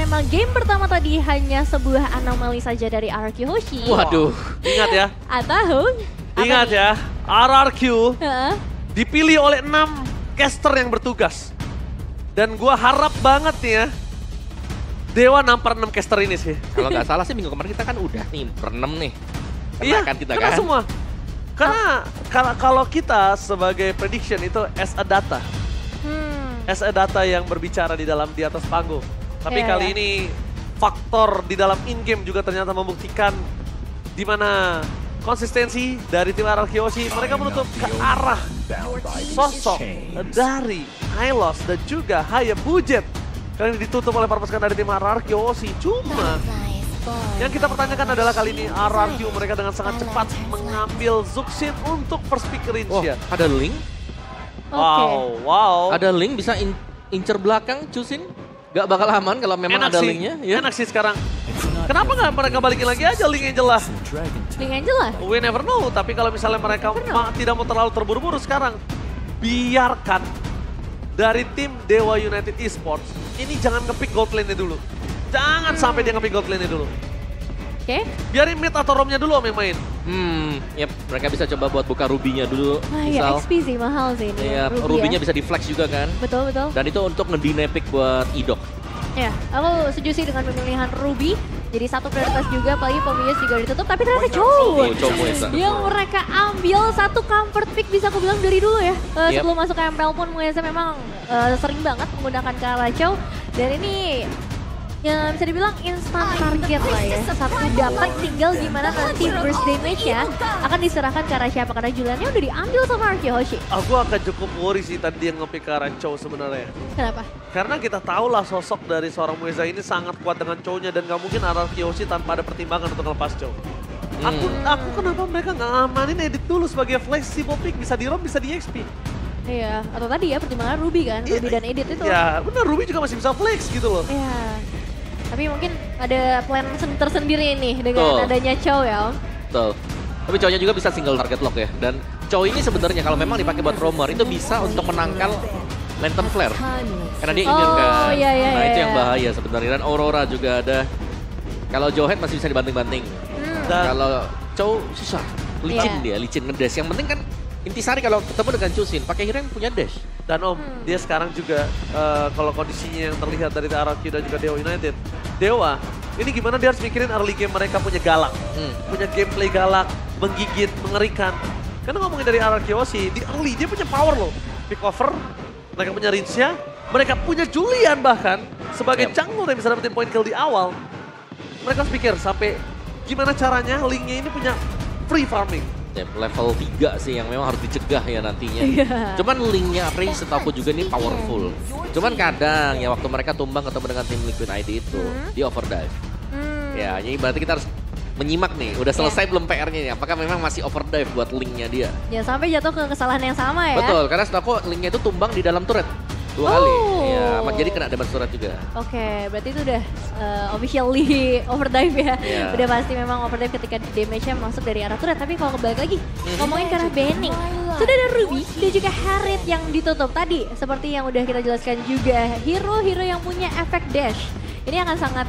memang game pertama tadi hanya sebuah anomali saja dari RRQ Hoshi. Waduh, Ingat ya, Atau ingat ya, RRQ Heeh. dipilih oleh 6 caster yang bertugas. Dan gua harap banget nih ya, Dewa nampar 6 caster ini sih. kalau nggak salah sih minggu kemarin kita kan udah nih per 6 nih. Iya, Kan kita kena kan. semua. Karena kalau kita sebagai prediction itu as a data. As a data yang berbicara di atas panggung. Tapi Iya, kali iya. ini faktor di dalam in-game juga ternyata membuktikan di mana konsistensi dari tim RRQ Hoshi mereka menutup ke arah sosok dari Hylos dan juga Hayabujet. Kali ini ditutup oleh pasukan dari tim RRQ Hoshi. Cuma yang kita pertanyakan adalah kali ini RRQ mereka dengan sangat cepat mengambil Zuxin untuk first pick range Oh, ya. ada link, Wow. ada link bisa incer belakang Chusin. Gak bakal aman kalau memang Enak ada sih, linknya. Ya. enak sih sekarang. Kenapa nggak mereka balikin lagi aja Link Angel lah? Link Angel lah. We never know, tapi kalau misalnya mereka tidak mau terlalu terburu-buru sekarang, biarkan dari tim Dewa United Esports, ini jangan ngepick gold lane-nya dulu. Jangan sampai dia ngepick gold lane-nya dulu. Oke. Biarin mid atau romnya dulu om yang main. Yep, mereka bisa coba buat buka rubinya dulu. Wah ya Misal. XP sih mahal sih ini. Iya, Ruby rubinya ya. bisa di flex juga kan. Betul, betul. Dan itu untuk ngedine pick buat Idok. Ya, aku setuju sih dengan pemilihan Ruby. Jadi satu prioritas juga, apalagi Pomius juga ditutup. Tapi ternyata Chow Chow Mueza. yang mereka ambil satu comfort pick bisa aku bilang dari dulu ya. Yep. Sebelum masuk ke MPL pun Mueza memang sering banget menggunakan Kara Chow. Dan ini ya bisa dibilang instant target lah ya. Satu dapat tinggal gimana nanti burst damage-nya akan diserahkan ke arah siapa. Karena Juliannya udah diambil sama RRQ Hoshi. Aku akan cukup worry sih tadi dia ngepick ke arah Chow sebenarnya. Kenapa? Karena kita tahu lah sosok dari seorang Mueza ini sangat kuat dengan Chow-nya dan gak mungkin RRQ Hoshi tanpa ada pertimbangan untuk ngelepas Chow. Aku kenapa mereka nggak ngamanin edit dulu sebagai flexible pick, bisa di ROM bisa di XP. Iya, atau tadi ya pertimbangan Ruby kan, Ruby dan Edit itu. Ya benar, Ruby juga masih bisa flex gitu loh. Iya. Tapi mungkin ada plan tersendiri nih dengan Betul. adanya Chow ya Om. Betul. Tapi Chow-nya juga bisa single target lock ya. Dan Chow ini sebenarnya kalau memang dipakai buat roamer itu bisa untuk menangkal Lantern Flare. Karena dia immune kan. Oh, iya, iya, Nah itu iya. yang bahaya sebenarnya. Dan Aurora juga ada. Kalau Johet masih bisa dibanting-banting. Dan Kalau Chow susah. Licin Iya. dia, licin ngedash. Yang penting kan Intisari kalau ketemu dengan Chusin, pakai hero yang punya dash. Dan Om, dia sekarang juga kalau kondisinya yang terlihat dari RRQ dan juga Dewa United. Dewa, ini gimana dia harus mikirin early game mereka punya galak. Punya gameplay galak, menggigit, mengerikan. Karena ngomongin dari RRQ sih, di early dia punya power loh. Pick over, mereka punya Rinsya, mereka punya Julian bahkan. Sebagai jungler yang bisa dapetin point kill di awal. Mereka harus pikir sampai gimana caranya Link-nya ini punya free farming. Level 3 sih yang memang harus dicegah ya nantinya. Iya. Cuman linknya Apri setahu juga ini powerful. Cuman kadang ya waktu mereka tumbang ketemu dengan tim Liquid ID itu, dia overdrive. Ya, jadi berarti kita harus menyimak nih, udah selesai belum PR-nya nih, apakah memang masih overdrive buat linknya dia. Jangan sampai jatuh ke kesalahan yang sama ya. Betul, karena setahu aku linknya itu tumbang di dalam turret 2 kali. Ya, jadi kena damage turret juga. Oke, berarti itu udah officially overdrive ya. Iya. Udah pasti memang overdrive ketika damage-nya masuk dari arah turret. Tapi kalau kembali lagi, ngomongin ke arah banning. Sudah ada Ruby dan juga Harriet yang ditutup tadi. Seperti yang udah kita jelaskan juga, hero-hero yang punya efek dash. Ini akan sangat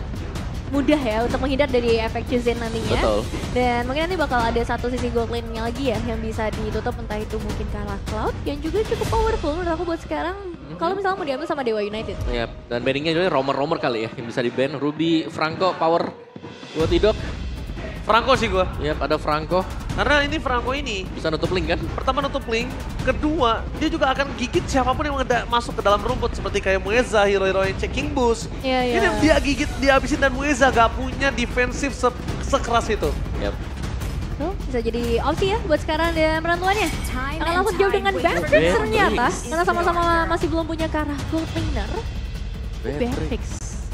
mudah ya untuk menghindar dari efek Chusin nantinya. Betul. Dan mungkin nanti bakal ada satu sisi gold lane-nya lagi ya yang bisa ditutup, entah itu mungkin kalah Cloud yang juga cukup powerful menurut aku buat sekarang. Kalau misalnya mau diambil sama Dewa United. Ya, dan banningnya juga roamer-roamer kali ya yang bisa di-ban. Ruby, Franco, power buat Idok. Franco sih gua. Yap, ada Franco. Karena ini Franco ini Bisa nutup link kan? pertama nutup link, kedua dia juga akan gigit siapapun yang masuk ke dalam rumput seperti kayak Mueza, hero-hero yang checking boost. Iya, iya. Ini dia gigit, dia habisin dan Mueza gak punya defensif sekeras itu. Yap. Tuh, bisa jadi opsi ya buat sekarang dan perantuannya. Akan langsung jauh dengan Beatrix ternyata. Karena sama-sama masih belum punya ke arah gold laner. Beatrix.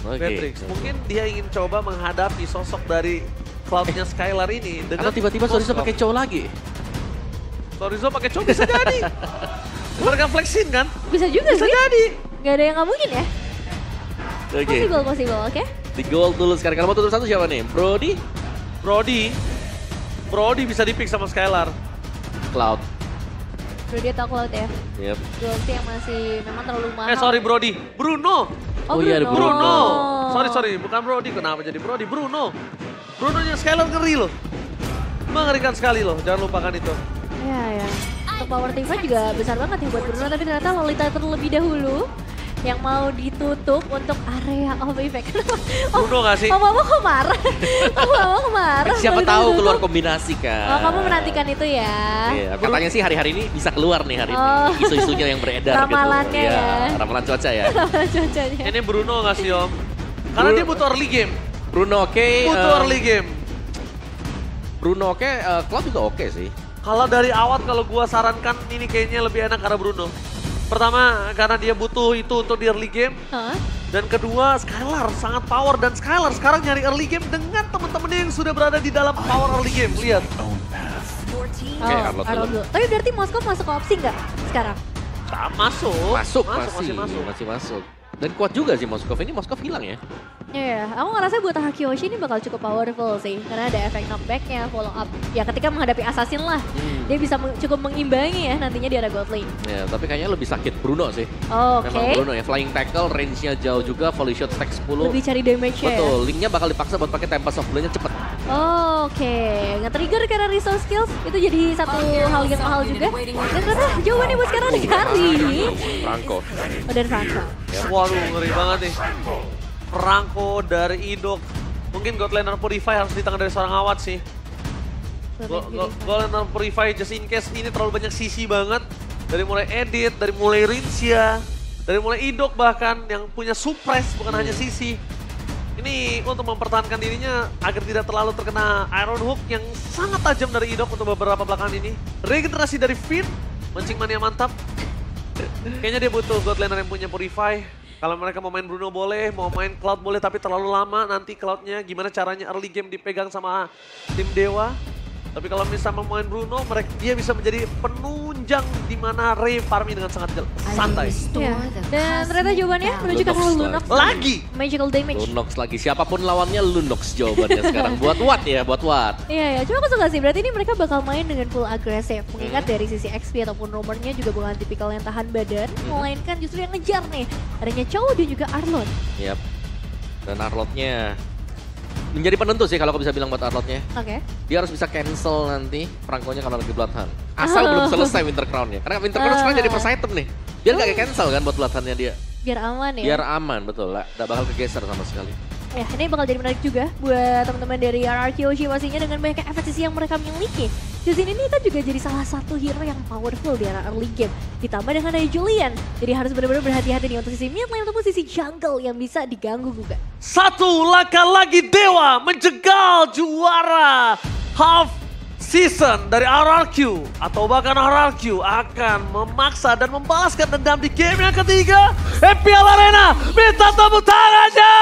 Oke. Beatrix, mungkin dia ingin coba menghadapi sosok dari Cloud-nya Skylar ini dengan Atau tiba-tiba Sorizo pakai Chow lagi. Sorizo pakai Chow bisa jadi. Mereka flexin kan? Bisa juga Bisa sih. jadi. Gak ada yang gak mungkin ya. Oke. Possible, oke? Di gold dulu sekarang. Kalau mau tutup satu siapa nih? Brody? Brody bisa di-pick sama Skylar. Cloud. Brody atau Cloud ya. Yep. Dua opsi yang masih memang terlalu mahal. Sorry Brody, Bruno. Oh, iya ada Bruno. Sorry, bukan Brody. Kenapa jadi Brody? Bruno. Brunonya Skylar ngeri loh. Mengerikan sekali loh, jangan lupakan itu. Iya. Untuk power team fight juga besar banget ya buat Bruno, tapi ternyata Lolita terlebih dahulu yang mau ditutup untuk area of effect. Bruno gak sih? Mama kok marah? Mama kok marah? Siapa tahu keluar kombinasi kan. Oh, kamu menantikan itu ya? Iya, katanya sih hari-hari ini bisa keluar nih hari ini. Isu-isunya yang beredar Ramalannya gitu. ya. Ramalan cuaca ya. Ramalan cuacanya. Ini Bruno gak sih Om? Karena dia butuh early game. Bruno oke. Butuh early game. Bruno oke, Cloud juga oke sih. Kalau dari awal kalau gua sarankan ini kayaknya lebih enak karena Bruno. Pertama karena dia butuh itu untuk di early game. Dan kedua Skylar sangat power dan Skylar sekarang nyari early game dengan teman-temannya yang sudah berada di dalam power early game. Lihat. Arlott dulu. Tapi berarti Moskov masuk ke opsi nggak sekarang? Masuk. Masih masuk. Dan kuat juga sih Moskov. Ini Moskov hilang ya. Iya, aku ngerasa buat Hakiyoshi ini bakal cukup powerful sih. Karena ada efek knockback-nya, follow up. Ya ketika menghadapi assassin lah, dia bisa cukup mengimbangi ya nantinya di area gold lane. Ya, tapi kayaknya lebih sakit Bruno sih. Oke. Memang Bruno ya, flying tackle, range-nya jauh juga, volley shot stack 10. Lebih cari damage-nya ya. Betul, linknya bakal dipaksa buat pakai Tempest of Blade-nya cepet. Oke, nge-trigger karena resource skills itu jadi satu hal yang mahal juga. Dan ternyata jawabannya buat sekarang dikari. Franco. Oh, dan Franco. Waduh, ngeri banget nih. Franco dari Idok. Mungkin God Laner Purify harus di tangan dari seorang awat sih. God Laner Purify just in case ini terlalu banyak sisi banget. Dari mulai Edit, dari mulai Rincia, dari mulai Idok bahkan yang punya suppress bukan hanya sisi. Ini untuk mempertahankan dirinya agar tidak terlalu terkena Iron Hook yang sangat tajam dari Idok untuk beberapa belakangan ini. Regenerasi dari Finn, mancing mania mantap. Kayaknya dia butuh God Laner yang punya Purify. Kalau mereka mau main Bruno boleh, mau main Cloud boleh, tapi terlalu lama nanti Cloudnya gimana caranya early game dipegang sama tim Dewa. Tapi kalau misalnya mau main Bruno, dia bisa menjadi penunjang di mana Ray farming dengan sangat santai. Ya. Dan ternyata jawabannya menuju ke arah Lunox. Lagi! Magical damage. Lunox lagi, siapapun lawannya Lunox jawabannya sekarang. Buat Watt ya, buat Watt. Iya, cuma aku suka sih, berarti ini mereka bakal main dengan full agresif. Mengingat dari sisi XP ataupun nomornya juga bukan tipikal yang tahan badan, melainkan justru yang ngejar nih. Adanya Chow dan juga Arlott. Yap. Dan Arlottnya menjadi penentu sih kalau aku bisa bilang buat Arlottnya. Oke. Dia harus bisa cancel nanti Franco-nya kalau lagi Bloodhunt. Asal belum selesai Winter Crown-nya. Karena Winter Crown sekarang jadi first item nih. Biar gak cancel kan buat Bloodhunt-nya dia. Biar aman ya. Biar aman, betul. Gak bakal kegeser sama sekali. Ya, ini bakal jadi menarik juga buat teman-teman dari RRQ pastinya dengan banyaknya FSC yang mereka miliki. Di sini ini kan juga jadi salah satu hero yang powerful di era early game. Ditambah dengan ada Julian. Jadi harus benar-benar berhati-hati nih untuk sisi mid lane ataupun sisi jungle yang bisa diganggu juga. Satu langkah lagi Dewa menjegal juara half season dari RRQ. Atau bahkan RRQ akan memaksa dan membalaskan dendam di game yang ketiga. MPL Arena, minta tepuk tangannya!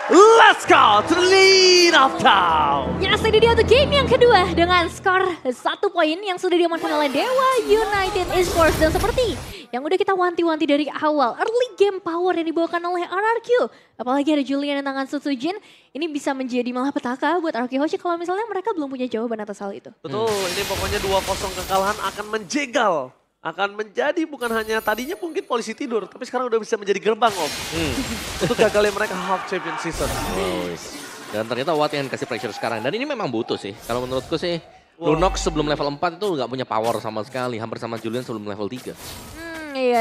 Let's go to the lead of town. Yes, ini dia untuk game yang kedua dengan skor 1 poin yang sudah diamankan oleh Dewa United Esports. Dan seperti yang udah kita wanti-wanti dari awal, early game power yang dibawakan oleh RRQ. Apalagi ada Julian dan tangan Sutsujin, ini bisa menjadi malah petaka buat RRQ Hoshi kalau misalnya mereka belum punya jawaban atas hal itu. Betul, ini pokoknya 2-0 kekalahan akan menjegal. Akan menjadi bukan hanya tadinya mungkin polisi tidur, tapi sekarang udah bisa menjadi gerbang Om. Untuk gagalnya mereka half champion season. Dan ternyata Watt yang kasih pressure sekarang. Dan ini memang butuh sih. Kalau menurutku sih, Lunox sebelum level 4 itu nggak punya power sama sekali. Hampir sama Julian sebelum level 3. Iya.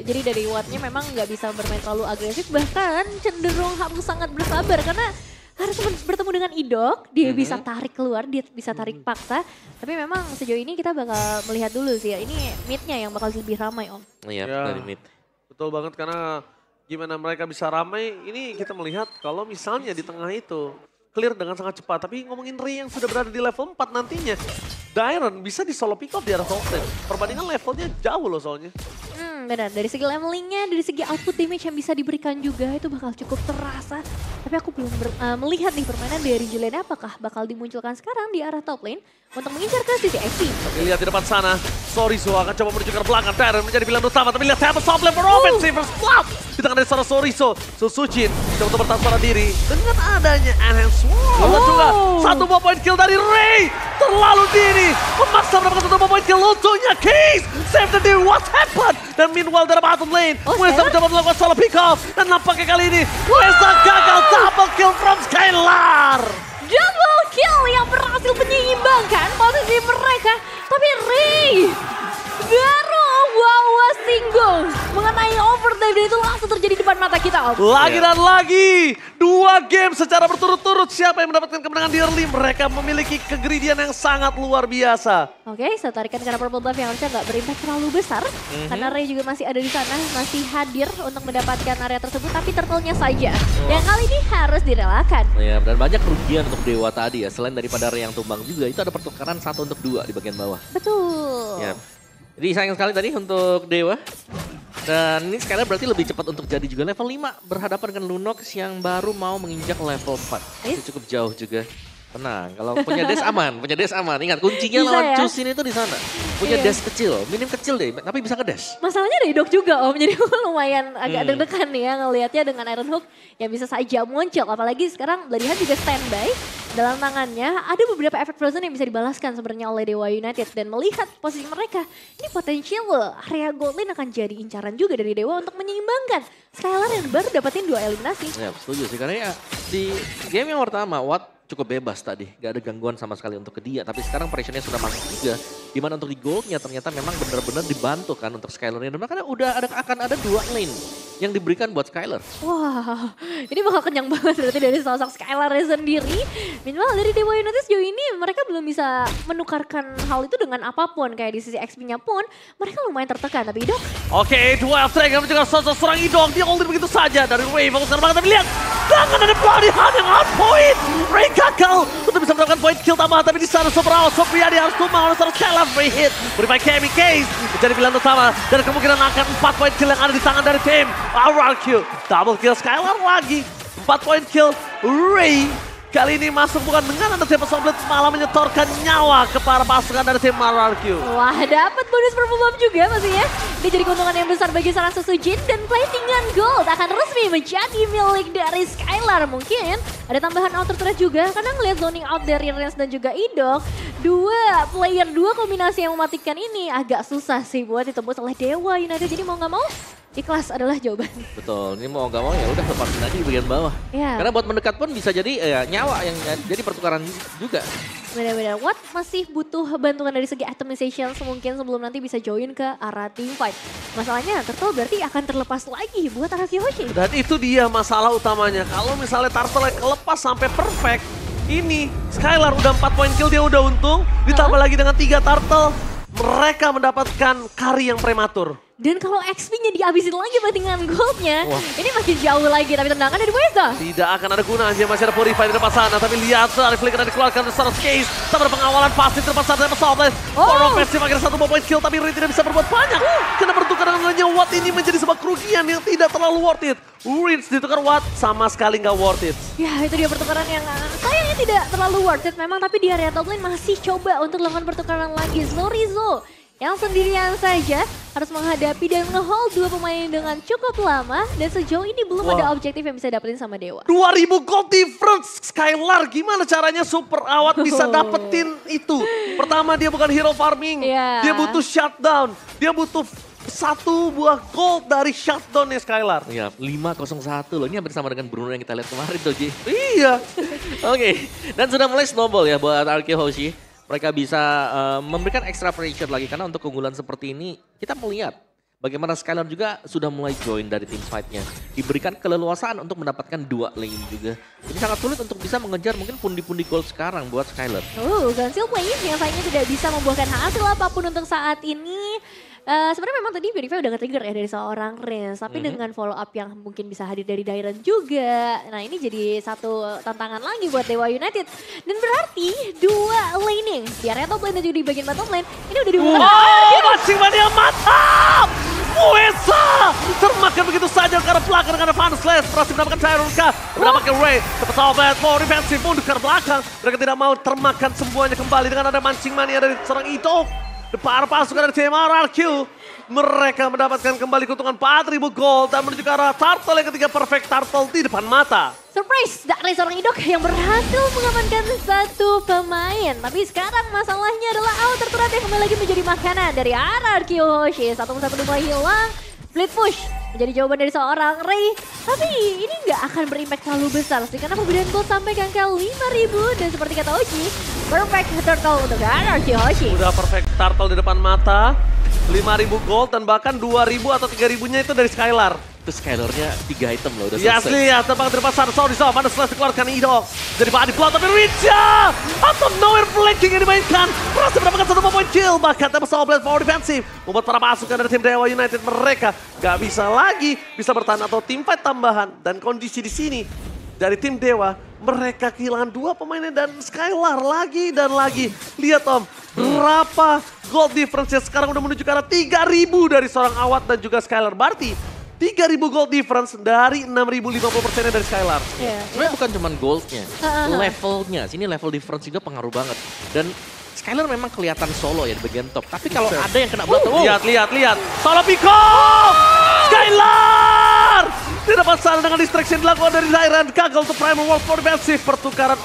Jadi dari Wattnya memang nggak bisa bermain terlalu agresif. Bahkan cenderung harus sangat bersabar karena harus bertemu dengan Idok, dia bisa tarik keluar, dia bisa tarik paksa. Tapi memang sejauh ini kita bakal melihat dulu sih ya, ini midnya yang bakal lebih ramai Om. Iya, Ya, dari mid. betul banget karena gimana mereka bisa ramai, ini kita melihat kalau misalnya di tengah itu clear dengan sangat cepat. Tapi ngomongin Ray yang sudah berada di level 4 nantinya, Dairon bisa di solo pick off di arah top lane. Perbandingan levelnya jauh loh soalnya. Benar, dari segi levelingnya, dari segi output damage yang bisa diberikan juga itu bakal cukup terasa. Tapi aku belum melihat nih permainan dari Julian apakah bakal dimunculkan sekarang di arah top lane untuk mengincar ke sisi XP. Tapi lihat di depan sana, Soriso akan coba menuju ke belakang. Dairon menjadi pilihan utama, tapi lihat Tempest top lane for offensive first blood. Di tangan dari seorang Soriso, Sutsujin coba untuk bertahan pada diri dengan adanya Enhance Wall. Dan juga 1 buah point kill dari Ray. terlalu dini. Memaksa mendapatkan satu poin kill untuknya. Case save the day, what happened? Dan meanwhile dari bottom lane, Weza mencoba melakukan solo pick off. Dan nampaknya kali ini, Weza gagal double kill from Skylar. Double kill yang berhasil menyeimbangkan posisi mereka. Tapi Ray baru Wawa single mengenai overdrive dan itu langsung terjadi di depan mata kita, Om. Lagi dan lagi, 2 game secara berturut-turut. Siapa yang mendapatkan kemenangan di early? Mereka memiliki kegridian yang sangat luar biasa. Oke, saya tarikan karena purple buff yang harusnya nggak berimpact terlalu besar. Karena Ray juga masih ada di sana, masih hadir untuk mendapatkan area tersebut. Tapi turtle-nya saja yang kali ini harus direlakan. Ya, dan banyak kerugian untuk Dewa tadi ya. Selain daripada Ray yang tumbang juga, itu ada pertukaran 1 untuk 2 di bagian bawah. Betul. Ya. Jadi sayang sekali tadi untuk Dewa. Dan ini Skylar berarti lebih cepat untuk jadi juga level 5. Berhadapan dengan Lunox yang baru mau menginjak level 4. Itu cukup jauh juga. Tenang, kalau punya dash aman, Ingat kuncinya Bisa lawan ya? Chusin itu di sana. Punya dash kecil, minim kecil deh, tapi bisa nge-dash. Masalahnya Raidok juga, Om. Jadi lumayan agak deg-degan nih ya ngelihatnya dengan Iron Hook yang bisa saja muncul. Apalagi sekarang Bloody Hand juga standby. Dalam tangannya ada beberapa efek frozen yang bisa dibalaskan sebenarnya oleh Dewa United. Dan melihat posisi mereka, ini potensial area gold lane akan jadi incaran juga dari Dewa untuk menyeimbangkan Skylar yang baru dapetin 2 eliminasi. Ya, setuju sih, karena ya di game yang pertama, Watt cukup bebas tadi, gak ada gangguan sama sekali untuk ke dia. Tapi sekarang pressionnya sudah masuk juga. Dimana untuk di goldnya ternyata memang benar-benar dibantu kan untuk Skylar. Dan makanya akan ada 2 lane yang diberikan buat Skylar. Wah, ini bakal kenyang banget berarti dari sosok Skylar sendiri. Minimal dari Dewa United sejauh ini mereka belum bisa menukarkan hal itu dengan apapun. Kayak di sisi XP-nya pun mereka lumayan tertekan. Tapi Idok. Oke, duel strike yang menjaga sosok seorang Idok. Dia ulti begitu saja dari Ray. Fokuskan banget, tapi lihat. Tangan ada Bloody Hand yang on point. Ray gagal untuk bisa mendapatkan point kill tambahan. Tapi di sana Super Out, Sopriadi harus tumbang oleh seorang Skylar. Ray hit, beri by Kemi Case. Menjadi pilihan utama. Dan kemungkinan akan 4 point kill yang ada di tangan dari tim RRQ. Double kill Skylar lagi. 4 point kill Ray. Kali ini masuk bukan dengan ada tim Somblet, malah menyetorkan nyawa ke para pasukan dari tim RRQ. Wah, dapat bonus purple buff juga pastinya. Ini jadi keuntungan yang besar bagi seorang Susujin dan platingan gold akan resmi menjadi milik dari Skylar. Mungkin ada tambahan outer threat juga karena ngelihat zoning out dari Rens dan juga Idok. 2 kombinasi yang mematikan ini agak susah sih buat ditembus oleh Dewa United. Jadi mau nggak mau ikhlas adalah jawaban. Betul, ini mau gak mau ya udah lepasin aja di bagian bawah. Ya. Karena buat mendekat pun bisa jadi nyawa yang jadi pertukaran juga. Benar-benar, Watt masih butuh bantuan dari segi itemization mungkin sebelum nanti bisa join ke arah team fight. Masalahnya Turtle berarti akan terlepas lagi buat arah Kyoshi. Dan itu dia masalah utamanya. Kalau misalnya Turtle kelepas sampai perfect, ini Skylar udah 4 point kill, dia udah untung. Ditambah lagi dengan 3 Turtle, mereka mendapatkan carry yang prematur. Dan kalau XP-nya dihabisin lagi dengan goldnya, ini makin jauh lagi. Tapi tendangan dari Weza. Tidak akan ada gunanya, masih ada Purify di depan sana. Tapi lihat, dari flicker yang dikeluarkan dari Soros Case. Sama ada pengawalan pasti di depan sana dari Somblet. Offensive akhirnya 1 point kill, tapi Ray tidak bisa berbuat banyak. Karena pertukaran dengannya Watt ini menjadi sebuah kerugian yang tidak terlalu worth it. Rinse ditukar Watt, sama sekali nggak worth it. Ya, itu dia pertukaran yang sayangnya tidak terlalu worth it memang. Tapi di area top lane masih coba untuk melakukan pertukaran lagi. Slorizo yang sendirian saja harus menghadapi dan nge-hold 2 pemain dengan cukup lama. Dan sejauh ini belum ada objektif yang bisa dapetin sama Dewa. 2000 gold difference Skylar, gimana caranya Super Awat bisa dapetin itu? Pertama, dia bukan hero farming, dia butuh shutdown, dia butuh 1 buah gold dari shutdownnya Skylar. Iya, 5-0-1 loh, ini hampir sama dengan Bruno yang kita lihat kemarin tuh, Ji. Iya. Oke, dan sudah mulai snowball ya buat RRQ Hoshi. Mereka bisa memberikan extra pressure lagi karena untuk keunggulan seperti ini kita melihat bagaimana Skylar juga sudah mulai join dari tim fight-nya. Diberikan keleluasaan untuk mendapatkan 2 lane juga. Jadi sangat sulit untuk bisa mengejar mungkin pundi-pundi gold sekarang buat Skylar. Gansil play yang sayangnya tidak bisa membuahkan hasil apapun untuk saat ini. Sebenarnya memang tadi Purify udah nge-trigger ya dari seorang Rens. Tapi dengan follow up yang mungkin bisa hadir dari Dairon juga. Nah ini jadi satu tantangan lagi buat Dewa United. Dan berarti 2 laning di area top lane dan juga di bagian bottom lane. Ini udah dibuka. Mancing yang mantap! Weza termakan begitu saja karena belakang dengan Advance Slash. Berhasil mendapatkan Tyron K. Mendapatkan Ray. Cepat Sobat, mau defensif mundur ke belakang. Mereka tidak mau termakan semuanya kembali dengan ada mancing mania dari seorang Ito. Depan pasukan dari tim RRQ. Mereka mendapatkan kembali keuntungan 4.000 gold dan menuju ke arah Turtle yang ketiga perfect Turtle di depan mata. surprise dari seorang Idok yang berhasil mengamankan satu pemain. Tapi sekarang masalahnya adalah terturat yang kembali lagi menjadi makanan dari RRQ Hoshi. 1-1 mulai hilang, split push menjadi jawaban dari seorang Ray. Tapi ini nggak akan berimpact terlalu besar sih, karena perbedaan gold sampai ke angka 5.000. Dan seperti kata Oji, perfect turtle untuk RRQ Hoshi. Udah perfect turtle di depan mata, 5.000 gold dan bahkan 2.000 atau 3.000-nya itu dari Skylar. Itu Skylar-nya 3 item loh, udah Ya selesai. lihat, terbang dari pasar, sorry so, mana setelah dikeluarkan Idok. Jadi Pak Adi Plot, tapi Richa! Atau nowhere flanking yang dimainkan. Berhasil mendapatkan 1 point kill, bahkan Tempest Blade power defensive. Membuat para pasukan dari tim Dewa United mereka gak bisa lagi bisa bertahan atau team fight tambahan. Dan kondisi di sini dari tim Dewa, mereka kehilangan 2 pemainnya dan Skylar lagi dan lagi. Lihat Om, berapa gold difference sekarang udah menuju ke arah 3.000 dari seorang Awat dan juga Skylar. Berarti 3.000 gold difference dari 6.050%-nya dari Skylar. Sebenarnya bukan cuma goldnya, levelnya. Sini level difference juga pengaruh banget. Dan Skylar memang kelihatan solo ya di bagian top. Tapi kalau ada yang kena berat, Lihat. Solo Pico! Skylar! Di depan sana dengan distraction dilakukan dari Dairan. Gagal untuk Primal World for defensive. Pertukaran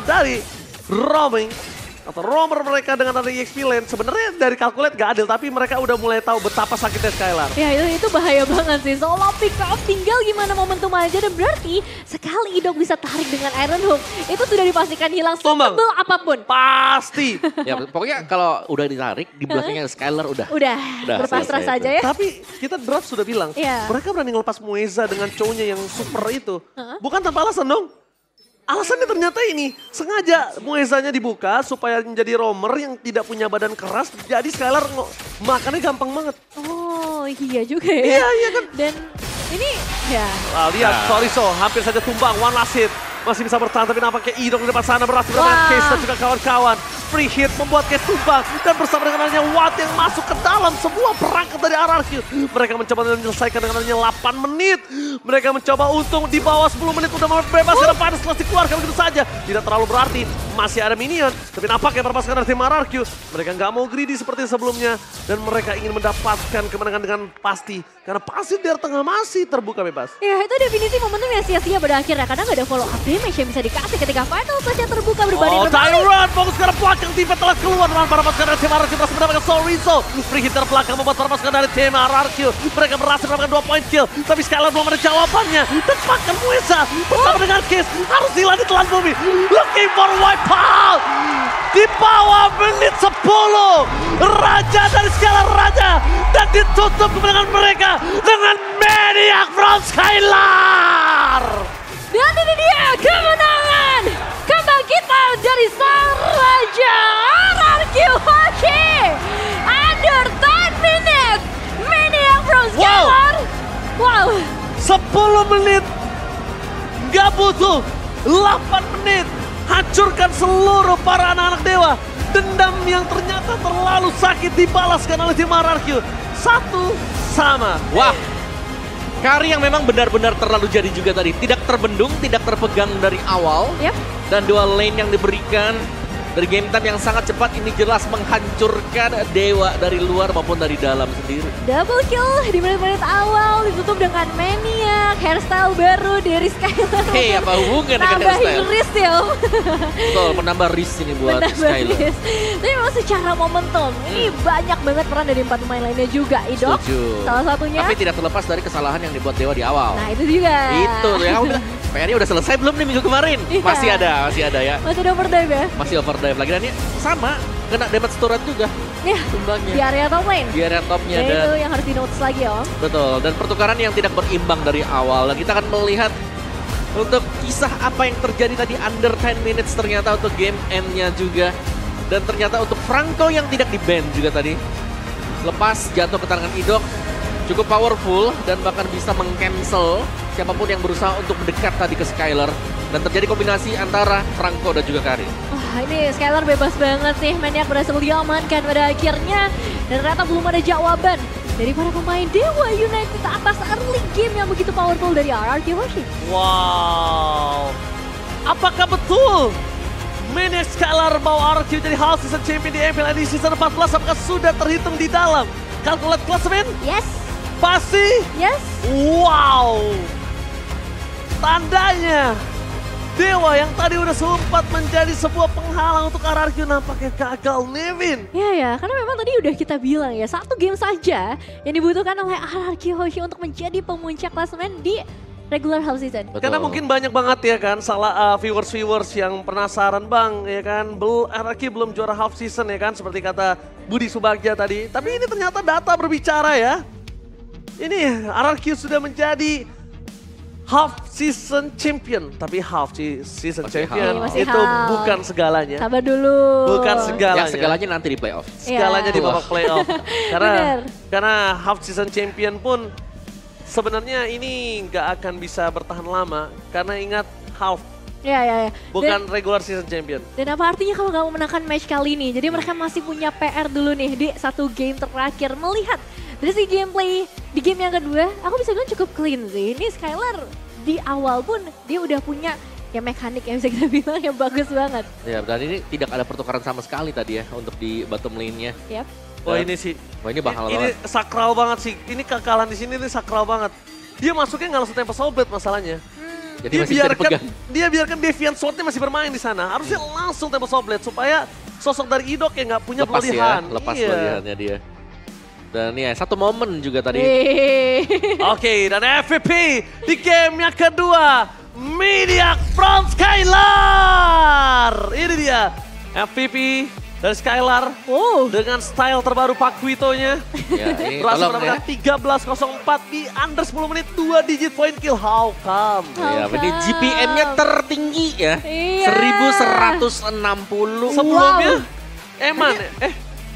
dari roaming. Atau roamer mereka dengan ada EXP lane. Sebenarnya dari calculate gak adil, tapi mereka udah mulai tahu betapa sakitnya Skylar. Ya itu bahaya banget sih. Solo pick up tinggal gimana momentum aja. Dan berarti sekali Idok bisa tarik dengan Iron Hook, itu sudah dipastikan hilang setebel apapun. Pasti. Ya pokoknya kalau udah ditarik, di belakangnya Skylar udah Berpasrah saja ya. Tapi kita draft sudah bilang, mereka berani ngelepas Mueza dengan cowoknya yang super itu. Bukan tanpa alasan dong. Alasannya ternyata ini, sengaja Muezanya dibuka supaya menjadi roamer yang tidak punya badan keras, jadi Skylar makannya gampang banget. Oh iya juga ya. Iya kan. Dan ini ya. Lihat, sorry so, hampir saja tumbang, one last hit. Masih bisa bertahan, tapi nampaknya Idok di depan sana berhasil mendapatkan Case dan juga kawan-kawan. Free hit membuat Case tumbang. Dan bersama dengan adanya Watt yang masuk ke dalam sebuah perangkat dari RRQ. Mereka mencoba menyelesaikan dengan adanya 8 menit. Mereka mencoba untung di bawah 10 menit udah membebas karena panas setelah dikeluarkan begitu saja. Tidak terlalu berarti, masih ada minion. Tapi nampaknya para pasukan dari tim RRQ, mereka nggak mau greedy seperti sebelumnya. Dan mereka ingin mendapatkan kemenangan dengan pasti. Karena pasti di tengah masih terbuka bebas. Ya itu definisi momentum yang sia-sia pada akhirnya. Kadang nggak ada follow up damage yang bisa dikasih ketika final saja terbuka berbanding berbalik. Tyron fokus ke arah belakang, tim telah keluar dengan para pasukan dari tim RRQ berhasil mendapatkan Sorizo. Free hit dari belakang membuat para pasukan dari tim RRQ. Mereka berhasil mendapatkan 2 point kill. Tapi Skylar belum ada jawabannya. Dan bahkan Mueza bersama dengan Kiss harus hilang di telan bumi. Looking for wipeout. Di bawah menit 10. Raja dari Skylar Raja. Dan ditutup kemenangan mereka dengan Maniac from Skylar. Dan ini dia kemenangan, kebangkitan dari sang Raja RRQ Hoshi. Under 10 minutes, Maniac from Skylar. Wow. 10 menit, nggak butuh 8 menit, hancurkan seluruh para anak-anak Dewa. Dendam yang ternyata terlalu sakit dibalaskan oleh tim RRQ. 1-1. Wah, Kari yang memang benar-benar terlalu jadi juga tadi. Tidak terbendung, tidak terpegang dari awal. Dan dual lane yang diberikan dari game time yang sangat cepat ini jelas menghancurkan Dewa dari luar maupun dari dalam sendiri. Double kill di menit-menit awal ditutup dengan Maniac, hairstyle baru dari Skylar. Hei, apa hubungan dengan hairstyle? hairstyle? Nambahin risk ya. Betul, menambah risk ini buat Skylar. Tapi memang secara momentum, ini banyak banget peran dari 4 pemain lainnya juga. Idok, salah satunya. Tapi tidak terlepas dari kesalahan yang dibuat Dewa di awal. Nah itu juga. Itu tuh yang aku bilang, PR-nya udah selesai belum nih minggu kemarin? Masih ada ya. Masih ada overdrive ya? Masih overdrive lagi, dan ini sama, kena damage turret juga. Ya, tumbangnya. Di area top lane. Di area topnya. Dan dan itu yang harus di-notice lagi Om. Betul, dan pertukaran yang tidak berimbang dari awal. Dan kita akan melihat untuk kisah apa yang terjadi tadi under 10 minutes ternyata untuk game end-nya juga. Dan ternyata untuk Franco yang tidak di-ban juga tadi. Lepas jatuh ke tangan Idok, cukup powerful dan bahkan bisa meng-cancel siapapun yang berusaha untuk mendekat tadi ke Skylar. Dan terjadi kombinasi antara Franco dan juga Kari. Wah ini Skylar bebas banget sih. Maniac berhasil diamankan pada akhirnya. Dan ternyata belum ada jawaban dari para pemain Dewa United atas early game yang begitu powerful dari RRQ Hoshi. Wow. Apakah betul Maniac Skylar bawa RRQ jadi House Season Champion di MPL di season 14? Apakah sudah terhitung di dalam kalkulat klasemen? Yes. Pasti? Yes. Wow. Tandanya Dewa yang tadi udah sempat menjadi sebuah penghalang untuk RRQ nampaknya gagal, Nevin. Ya, karena memang tadi udah kita bilang ya, satu game saja yang dibutuhkan oleh RRQ Hoshi untuk menjadi pemuncak klasemen di regular half season. Betul. Karena mungkin banyak banget ya kan salah viewers yang penasaran bang ya kan RRQ belum juara half season ya kan seperti kata Budi Subagja tadi. Tapi ini ternyata data berbicara ya. Ini RRQ sudah menjadi half season champion, tapi half season Masih champion half. Masih itu half. bukan segalanya. Sabar dulu. Bukan segalanya. Ya segalanya nanti di playoff. Segalanya di Iya. babak playoff. Bener. karena half season champion pun sebenarnya ini nggak akan bisa bertahan lama karena ingat half Ya. bukan regular season champion. Dan apa artinya kalau nggak memenangkan match kali ini? Jadi mereka masih punya PR dulu nih di satu game terakhir. Melihat dari segi gameplay di game yang kedua, aku bisa bilang cukup clean sih. Ini Skylar di awal pun dia udah punya ya mekanik yang bisa kita bilang yang bagus banget. Ya, dan ini tidak ada pertukaran sama sekali tadi ya untuk di bottom lane-nya. Yap. Wah ini sih, Wah ini bakal ini banget. sakral banget sih. Ini kekalahan di sini ini sakral banget. Dia masuknya nggak langsung tempo soul blade masalahnya. Jadi masih bisa dipegang. Dia biarkan Deviant Sword-nya masih bermain di sana. Harusnya langsung tempo soul blade supaya sosok dari Idok yang nggak punya Lepas bloody ya, hand. lepas Iya. bloody-handnya dia. Dan ya satu momen juga tadi. Oke, dan MVP di game yang kedua, Mediac from Skylar. Ini dia MVP dari Skylar Wow. dengan style terbaru Pak Quito-nya. Ya, ini Berhasil tolong ya. mendapatkan 13.04 di under 10 menit, 2 digit point kill. How come? Ya, ini How GPM-nya come? tertinggi ya. Iya. 1160. Sebelumnya, Wow. Eman,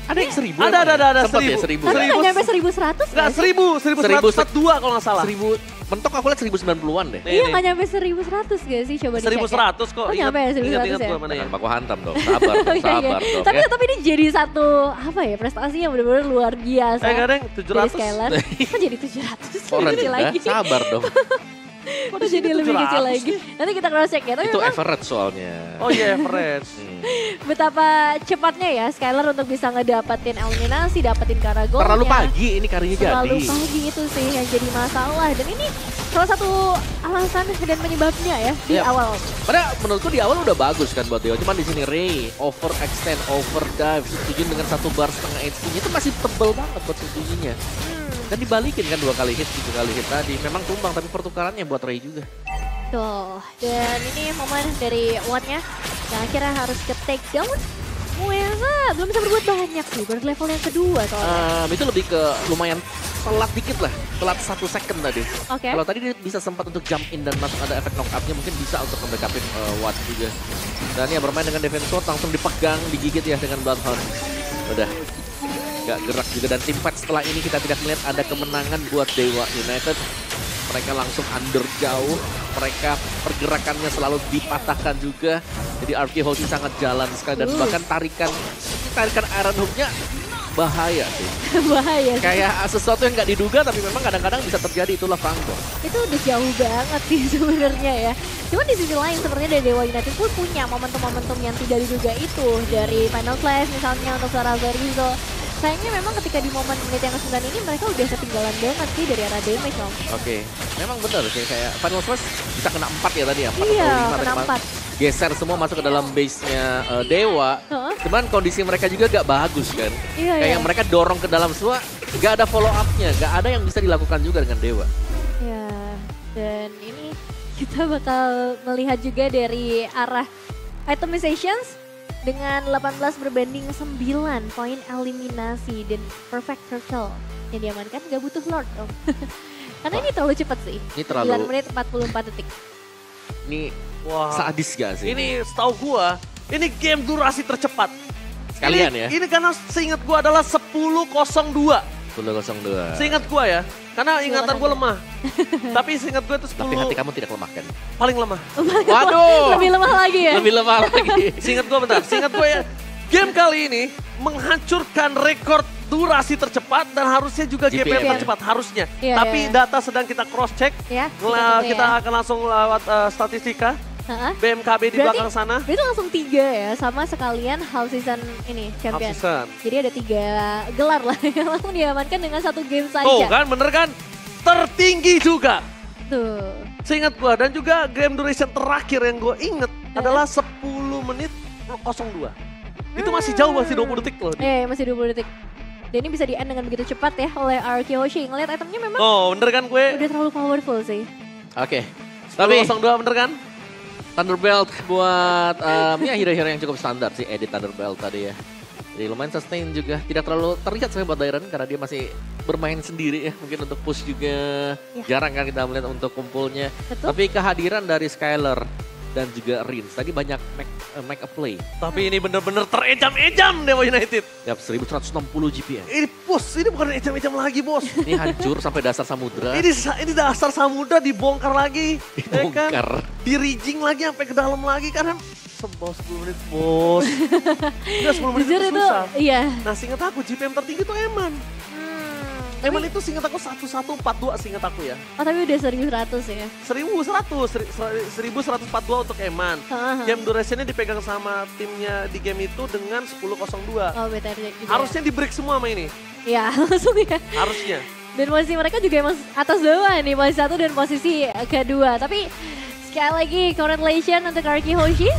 Ada yang 1000? ada Sempat ya 1000. 1000. Tapi ya? nggak nyampe 1100 Enggak, 1142 kalau nggak salah. 1000, mentok aku lihat 1090-an deh. Nih, Iya nih. nggak nyampe 1100 gak sih? Coba dicek ya. 1100 kok. Oh nyampe ya 1100 Ingat ya? gue mana ya. Jangan paku hantam dong, sabar dong, Iya, iya. sabar dong. Tapi ya. tapi ini jadi satu apa ya prestasi yang benar-benar luar biasa. Kadang Dari 700. Skylar. Kok jadi 700? Kok Lebih kecil rendah? lagi. Sabar dong. Kok Kok jadi lebih kecil 700 lagi. Nanti kita cross check ya. Tapi Itu memang average soalnya. Oh iya, average. betapa cepatnya ya Skylar untuk bisa ngedapetin eliminasi, dapetin Karagornya. Terlalu pagi ini karinya jadi. Terlalu pagi itu sih yang jadi masalah. Dan ini salah satu alasan dan penyebabnya ya di Iya. awal. Padahal menurutku di awal udah bagus kan buat Dewa. Cuman di sini Ray overextend, overdive, setuju dengan 1 bar setengah HP-nya itu masih tebel banget buat setujunya. Dan dibalikin kan 2 kali hit, 3 kali hit tadi. Memang tumbang tapi pertukarannya buat Ray juga. Tuh, dan ini momen dari Watt-nya yang akhirnya harus ke take down. Mueza belum bisa berbuat banyak sih, baru level yang kedua soalnya. Itu lebih ke lumayan telat dikit lah. Telat 1 second tadi. Oke. Kalau tadi dia bisa sempat untuk jump in dan masuk ada efek knock-up-nya mungkin bisa untuk membackup Watt juga. Dan ya bermain dengan defense sword langsung dipegang, digigit ya dengan Bloodhound. Udah. Gak gerak juga dan tim fight setelah ini kita tidak melihat ada kemenangan buat Dewa United. Mereka langsung under jauh, mereka pergerakannya selalu dipatahkan juga. Jadi RRQ Hoshi sangat jalan sekali dan bahkan tarikan Iron Hook-nya bahaya sih. Bahaya sih. Kayak sesuatu yang nggak diduga tapi memang kadang-kadang bisa terjadi, itulah Fanggo. Itu udah jauh banget sih sebenarnya ya. Cuman di sisi lain sebenarnya dari Dewa United pun punya momentum-momentum yang tidak diduga itu. Dari Final Flash misalnya untuk Sarah Rizzo. Sayangnya memang ketika di momen menit yang ke-9 ini mereka udah ketinggalan banget sih dari arah damage om. Oke, memang benar sih kayak Final Flash bisa kena 4 ya tadi ya. 4 Iya, atau 5 kena tadi. 4. Geser semua masuk ke dalam base-nya Dewa. Cuman kondisi mereka juga gak bagus kan. Iya, Kayak iya. mereka dorong ke dalam semua, gak ada follow up-nya. Gak ada yang bisa dilakukan juga dengan Dewa. Ya, dan ini kita bakal melihat juga dari arah itemizations dengan 18 berbanding 9 poin eliminasi dan perfect circle yang diamankan gak butuh Lord om. Karena ini terlalu cepat sih. Ini terlalu- 9 menit 44 detik. Ini Wah. sadis gak sih? Ini setahu gua, ini game durasi tercepat. Sekalian ini, ya? Ini karena seingat gua adalah 10.02. 10.02. Seingat gua ya, karena ingatan gua lemah. Tapi seingat gua itu 10 Tapi hati kamu tidak lemah kan? paling lemah. Waduh! Lebih lemah lagi ya? Lebih lemah lagi. Seingat gua bentar, seingat gua ya. Game kali ini menghancurkan rekor durasi tercepat dan harusnya juga GPM. GPM tercepat harusnya. Iya, Tapi iya. data sedang kita cross check. Ya, Kita akan langsung lewat statistika Ha-ha. BMKB di Berarti- belakang sana. Berarti langsung 3 ya, sama sekalian half season ini, champion. Half season. Jadi ada 3 gelar lah yang langsung diamankan dengan 1 game saja. Tuh kan bener kan? Tertinggi juga. Tuh. Seingat gue, dan juga game duration terakhir yang gue inget adalah 10 menit 02. Itu masih jauh, masih 20 detik loh. Iya, masih 20 detik. Dan ini bisa di-end dengan begitu cepat ya oleh RQ Hoshi. Ngeliat itemnya memang Oh, bener kan gue? udah terlalu powerful sih. Oke. Tapi Tapi 02 bener kan? Thunderbelt buat ya hero-hero yang cukup standar sih, edit Thunderbelt tadi ya. Jadi lumayan sustain juga, tidak terlalu terlihat saya buat Dairon karena dia masih bermain sendiri ya. Mungkin untuk push juga jarang kan kita melihat untuk kumpulnya. Betul. Tapi kehadiran dari Skyler dan juga Rins tadi banyak make a play. Tapi ini bener-bener terejam-ejam Dewa United. Yap, 1160 GPM. Ini push, ini bukan ejam-ejam lagi bos. Ini hancur sampai dasar samudra. Ini dasar samudra dibongkar lagi. Ya kan? Dibongkar. Di rigging lagi sampai ke dalam lagi karena sebos 10 menit bos. Udah 10 menit Jujur itu itu, susah. iya. Nah seingat aku GPM tertinggi itu Eman. Eman itu seingat aku 1142 seingat aku ya. Oh tapi udah 1100 ya. 1142 untuk Eman. Game durationnya dipegang sama timnya di game itu dengan 10.02. Oh better juga. Harusnya di break semua sama ini. Ya langsung ya. Harusnya. Dan posisi mereka juga emang atas bawah nih, posisi 1 dan posisi kedua. Tapi sekali lagi congratulations untuk RQ Hoshi.